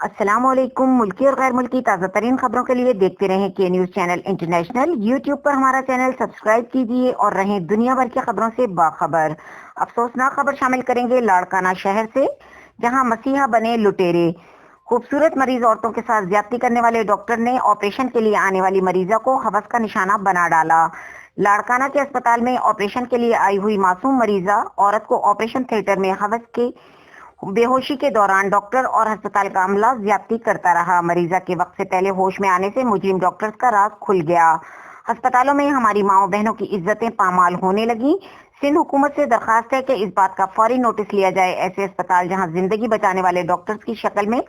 अस्सलामुअलैकुम। मुल्की और गैर मुल्की ताज़ा तरीन खबरों के लिए देखते रहें के न्यूज चैनल इंटरनेशनल। यूट्यूब पर हमारा चैनल सब्सक्राइब कीजिए और रहें दुनिया भर की खबरों से बाखबर। अफसोसनाक खबर शामिल करेंगे लाड़काना शहर से, जहां मसीहा बने लुटेरे। खूबसूरत मरीज औरतों के साथ ज्यादती करने वाले डॉक्टर ने ऑपरेशन के लिए आने वाली मरीजा को हवस का निशाना बना डाला। लाड़काना के अस्पताल में ऑपरेशन के लिए आई हुई मासूम मरीजा औरत को ऑपरेशन थिएटर में हवस के बेहोशी के दौरान डॉक्टर और अस्पताल का अमला ज्यादती करता रहा। मरीजा के वक्त से पहले होश में आने से मुजरिम डॉक्टर्स का राज खुल गया। अस्पतालों में हमारी माओ बहनों की इज्जतें पामाल होने लगी। सिंध हुकूमत से दरखास्त है कि इस बात का फौरी नोटिस लिया जाए। ऐसे अस्पताल जहां जिंदगी बचाने वाले डॉक्टर्स की शक्ल में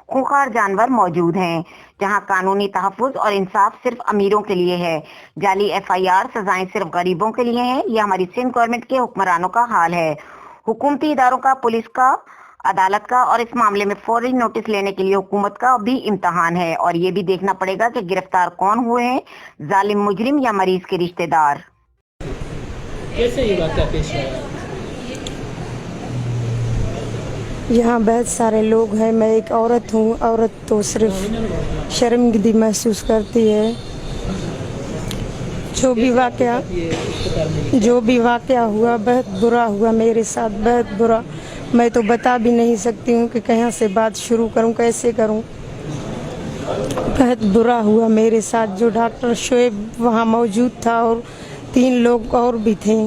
खूंखार जानवर मौजूद हैं, जहां कानूनी तहफ्फुज और इंसाफ सिर्फ अमीरों के लिए है, जाली FIR सजाएं सिर्फ गरीबों के लिए हैं। ये हमारी सिंध गवर्नमेंट के हुक्मरानों का हाल है। हुकूमती इदारों का, पुलिस का, अदालत का और इस मामले में फौरी नोटिस लेने के लिए हुकूमत का भी इम्तहान है। और ये भी देखना पड़ेगा कि गिरफ्तार कौन हुए हैं, जालिम मुजरिम या मरीज के रिश्तेदार। कैसे ये वाक़या पेश आया? यहाँ बहुत सारे लोग हैं, मैं एक औरत हूँ। औरत तो सिर्फ शर्मिंदगी महसूस करती है। जो भी वाक़या हुआ बहुत बुरा हुआ मेरे साथ, बहुत बुरा। मैं तो बता भी नहीं सकती हूँ कि कहाँ से बात शुरू करूँ, कैसे करूँ। बहुत बुरा हुआ मेरे साथ। जो डॉक्टर शोएब वहाँ मौजूद था और 3 लोग और भी थे,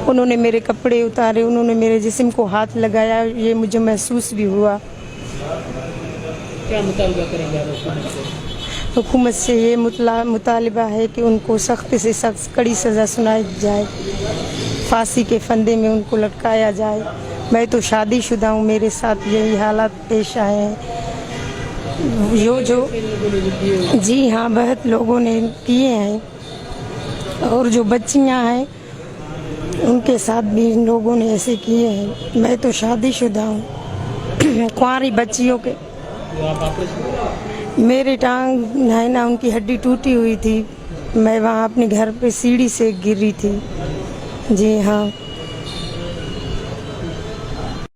उन्होंने मेरे कपड़े उतारे, उन्होंने मेरे जिस्म को हाथ लगाया। ये मुझे महसूस भी हुआ। क्या मुतालबा करेंगे आप हुकूमत से? ये मुतालबा है कि उनको सख्त से सख्त कड़ी सज़ा सुनाई जाए, फांसी के फंदे में उनको लटकाया जाए। मैं तो शादीशुदा हूँ, मेरे साथ यही हालात पेश आए हैं। जी हाँ, बहुत लोगों ने किए हैं और जो बच्चियाँ हैं उनके साथ भी इन लोगों ने ऐसे किए हैं। मैं तो शादीशुदा हूँ। कुंवारी बच्चियों के मेरी टांग है ना, उनकी हड्डी टूटी हुई थी। मैं वहाँ अपने घर पे सीढ़ी से गिरी थी। जी हाँ।